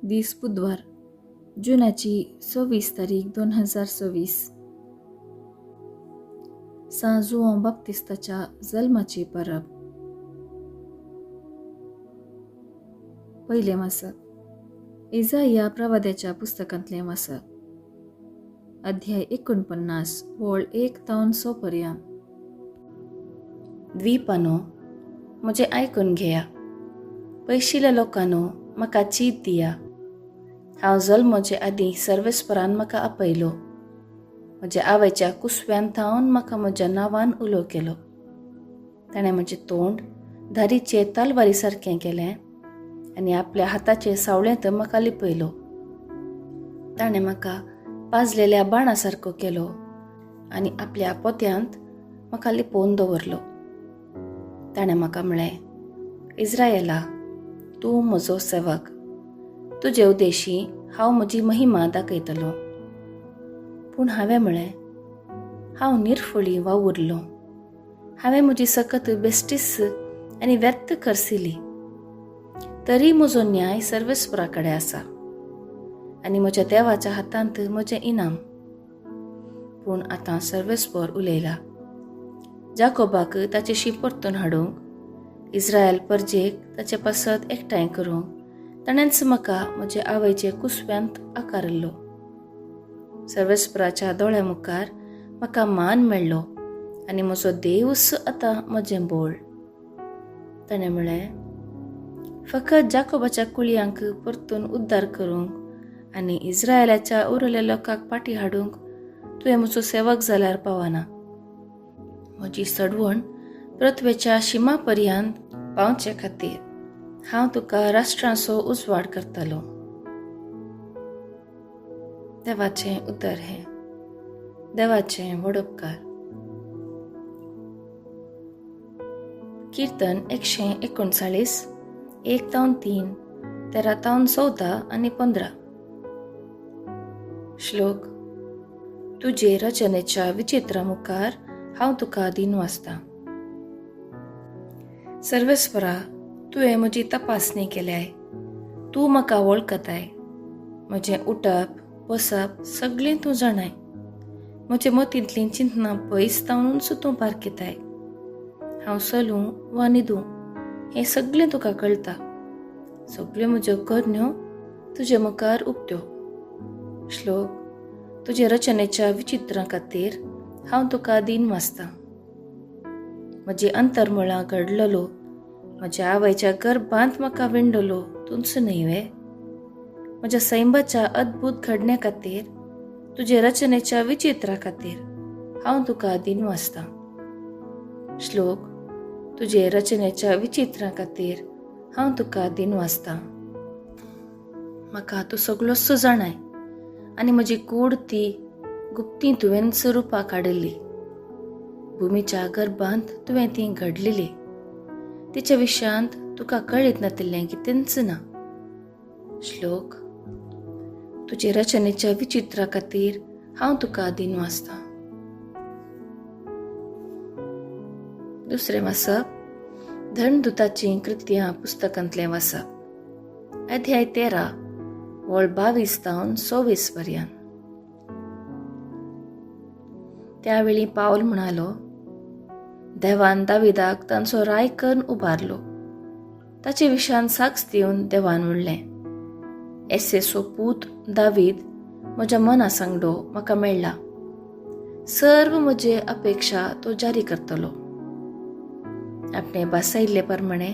दीस बुधवार जुनाची 26 तारीख 2026. सांजुओं बाप्तिस्ताच्या जल्माची परब. पहिले वाचक इजाया प्रवाद्याच्या पुस्तकांतले वाचक. अध्याय 49 वळ 1 तावन 6 पर्यंत. द्वीपानो, म्हजे आयकून घेया. पयशिल्या लोकांनो, म्हाका चीत दिया. हांव जल्माचे आदीं सर्वेस्परान म्हाका आपयलो. म्हज्या आवयच्या कुसव्यान थावन म्हाका म्हज्या नांवान उलो केलो. ताणें म्हजें तोंड धारीचे तलवारी सारकें केलें आनी आपल्या हाताचे सावळेंत म्हाका लिपयलो. ताणें म्हाका पाजलेल्या बाणा सारको केलो आनी आपल्या पोत्यांत म्हाका लिपोवन दवरलो. ताणें म्हाका म्हळें, इस्रायेला, तूं म्हजो सेवक. तुजे उद्देशी हांव म्हजी महिमा दाखयतलो. पूण हांवें म्हळें, हांव निर्फळी वावुरलो. हांवें म्हजी सकत बेश्टीस आनी व्यर्थ करसिली. तरी म्हजो न्याय सर्वेस्परा कडेन आसा आनी म्हज्या देवाच्या हातांत म्हजें इनाम. पूण आतां सर्वेस्पर उलयला. जाकोबाक ताचेशी परतून हाडूंक, इस्रायल परजेक ताचे पासत एकठांय करूंक ताणेंच म्हाका म्हजे आवयचे कुसव्यांत आकारलो. सर्वेस्पराच्या दोळ्या मुखार म्हाका मान मेळ्ळो आनी म्हजो देवूच आतां म्हजें बोळ. ताणें म्हळें, फकत जाकोबाच्या कुळयांक परतून उद्दार करूंक आनी इस्रायलाच्या उरलेल्या लोकांक फाटीं हाडूंक तुवें म्हजो सेवक जाल्यार पावना. म्हजी सडवण पृथ्वेच्या शिमा पर्यंत पावचे खातीर हांव तुका राष्ट्रांचो उजवाड करतलो. देवाचें उतर हें. देवाचें व्हड उपकार. कीर्तन 139 1 तावन 3 13 तावन 14 आनी 15. श्लोक. तुजे रचनेच्या विचित्रा मुखार हांव तुका दिन वाचतां. सर्वेस्परा, तुवें म्हजी तपासणी केल्याय. तूं म्हाका वळखताय. म्हजें उठप बसप सगळें तूं जाणाय. म्हजे मतींतलीं चिंतनां पयस तावनूच तूं पारखिताय. हांव चलूं वा न्हिदूं हें सगळें तुका कळटा. सगळ्यो म्हज्यो करण्यो तुजे मुखार उक्त्यो. श्लोक. तुजे रचनेच्या विचित्रां खातीर हांव तुका दिन वाचतां. म्हजी अंतर्मळां घडललो, म्हज्या आवयच्या गर्भांत म्हाका विणलो तूंच न्हय. म्हज्या सैंबाच्या अद्भुत घडण्या खातीर, तुजे रचनेच्या विचित्रा खातीर हांव तुका दिन वाचतां. श्लोक. तुजे रचनेच्या विचित्रां खातीर हांव तुका दिन वाचतां. म्हाका तूं सगळोच जाणाय आनी म्हजी कूड ती गुप्ती तुवेंच रुपां काडिल्ली. भुमीच्या गर्भांत तुवें ती घडलिली. तिच्या विशयांत तुका कळीत नातिल्लें कितेंच ना. श्लोक. तुजे रचनेच्या विचित्रा खातीर हांव तुका दिन वाचतां. दुसरें वाचप. धनदुताचीं कृत्यां पुस्तकांतलें वाचप. अध्याय 13 वळ 22 तावन 26 पर्यंत. त्यावेळी पावल म्हणालो, देवान दाविदाक तांचो राय करून उबारलो. ताचे विशयान साक्ष दिवन देवान म्हणलें, एसेचो पूत दावीद म्हज्या मना सांगडो म्हाका मेळ्ळा. सर्व म्हजे अपेक्षा तो जारी करतलो. आपणे बासायिल्ले प्रमाणे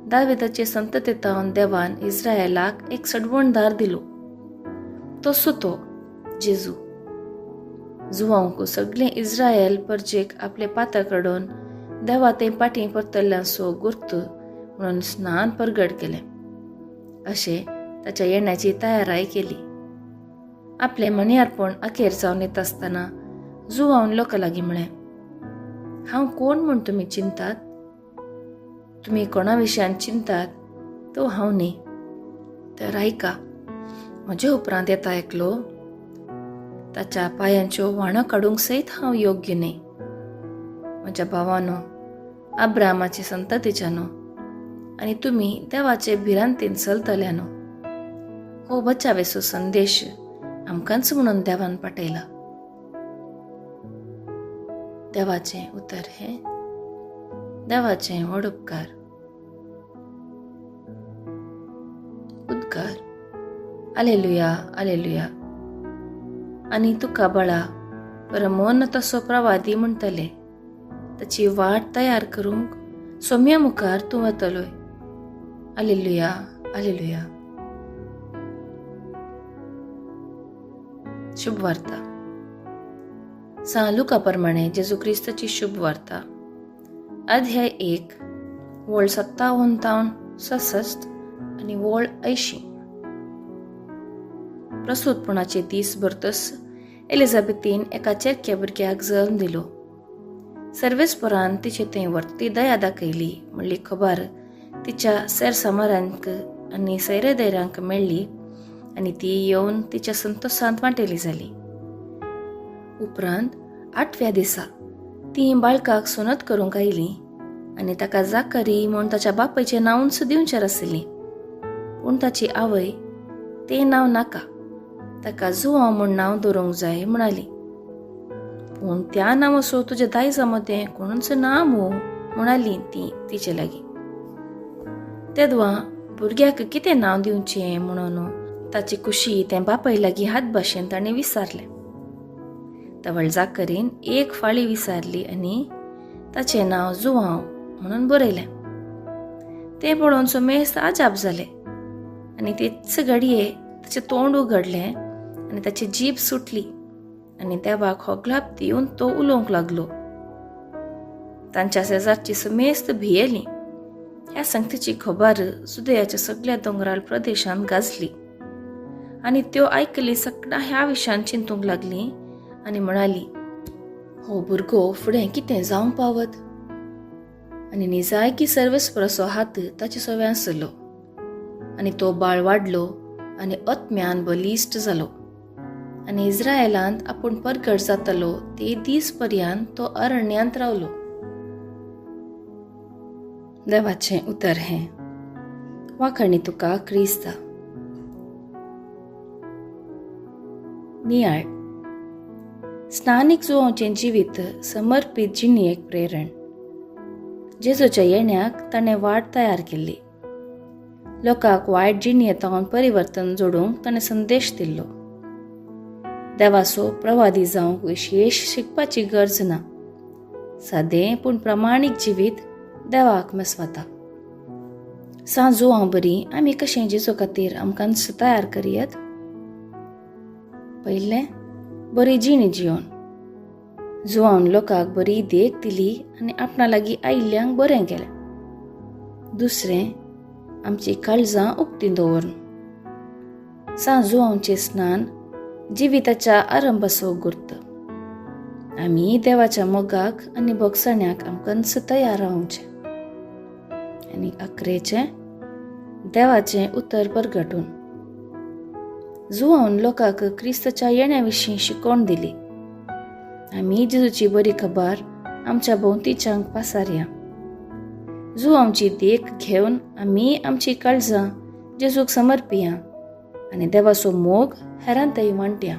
दाविदाचे संततेतावन देवान इस्रायेलाक एक सडवणदार दिलो. तसो तो जेजू. जुवांक सगळें इस्रायल परजेक आपले पात्र काडून देवा ते फाटीं परतल्ल्यांचो गुर्त म्हणून स्नान परगट केलें. अशें ताच्या येण्याची तयाराय केली. आपले मणियारपण अखेर जावन येत आसतना जुवान लोकां लागीं म्हळें, हांव कोण म्हूण तुमी चिंतात? तुमी कोणा विशयान चिंतात तो हांव न्ही. तर आयका, म्हजे उपरांत येता एकलो, ताच्या पांयांच्यो व्हाणो काडूंक सयत हांव योग्य न्ही. म्हज्या भावानो, अब्रामाचे संततीच्यानो, आनी तुमी देवाचे भिरांतीन चलतल्यानो. हो बचावेचो संदेश आमकांच म्हणून देवान पाठयला. देवाचें उतर हें, देवाचें व्हड उपकार. उद्गार. आलेलुया आलेलुया. आनी तुका बळा परमोन तसो प्रवादी म्हणटले, ताची वाट तयार करूंक सोम्या मुखार तूं वतलोय. आलेलुया आलेलुया. शुभ वार्ता. लुका प्रमाणे जेजू क्रिस्ताची शुभ वार्ता. अध्याय 1 वळ 57 66 आणि वळ 80. प्रसूतपणाचे दीस भरतस एलिझाबेथीन एका चेरक्या भुरग्याक जल्म दिलो. सर्वेस्परान तिचे थंय वर्ती दया दाखयली म्हणली खबर तिच्या सेरसामारांक आनी सैरेदैरांक मेळ्ळी आनी ती येवन तिच्या संतोषांत वांटेली जाली. उपरांत 8व्या दिसा ती बाळकाक सुनत करूंक आयली आनी ताका जाकरी म्हूण ताच्या बापायचें नांवच दिवचें आशिल्ली. पूण ताची आवय तें नांव नाका, ताका जुआंव म्हूण नांव दवरूंक जाय म्हणाली. पूण त्या नांवाचो तुज्या दायजा मदें कोणूच ना म्हणाली ती तिचे लागीं. तेदवा भुरग्याक कितें नांव दिवचें म्हणून ताची खुशी तें बापाय लागीं हात भाशेन ताणें विचारलें. तवळ जाकरीन एक फाळी विचारली आनी ताचें नांव जुआंव म्हणून बरयलें. तें पळोवन सोमेस्त आजाप जालें आनी तेच घडये ताचें तोंड उगडलें आनी ताची जीब सुटली आनी देवाक होगलाप दिवन तो उलोवंक लागलो. तांच्या शेजारची समेस्त भियेली. ह्या संगतीची खबर जुदेयाच्या सगळ्या दोंगराळ प्रदेशांत गाजली आनी त्यो आयकली सगळ्या ह्या विशयान चिंतूंक लागली आनी म्हणाली, हो भुरगो फुडें कितें जावंक पावत. आनी निजायकी सर्वेस्पराचो हात ताचे सव्यान आसलो आनी तो बाळ वाडलो आनी आत्म्यान बलिश्ट जालो आनी इस्रायेलांत आपूण परगट जातलो ते दीस पर्यंत तो अरण्यांत रावलो. देवाचें उतर हें. वाखणी तुका क्रिस्ता. नियाळ. स्नानीक जुआंवचें जिवीत समर्पीत जिणेक प्रेरण. जेजूच्या येण्याक ताणें वाट तयार केल्ली. लोकांक वायट जिणेंतावन परिवर्तन जोडूंक ताणें संदेश दिल्लो. देवाचो प्रवादी जावंक विशेश शिकपाची गरज ना. सादें पूण प्रामाणीक जिवीत देवाक मेसवता. जुआंव बरी आमी कशें जेजू खातीर आमकां तयार करियत. पयलें, बरी जीण जिवन. जुआंवन लोकांक बरी देख दिली आनी आपणा लागीं आयिल्ल्यांक बरें केलें. दुसरें, आमची काळजां उक्तीं दवरून. जुआंवचें स्नान जिविताच्या आरंभाचो गुर्त. आमी देवाच्या मोगाक आनी भोगसण्याक आमकां तयार रावचें. आनी अकरेचें, देवाचें उतर परगटून. जुआंवन लोकांक क्रिस्ताच्या येण्या विशीं शिकवण दिली. आमी जेजूची बरी खबर आमच्या भोंवतीच्यांक पासारया. जुआंवची देख घेवन आमी आमची काळजां जेजूक समर्पिया आनी देवाचो मोग हेरांतय वांटया.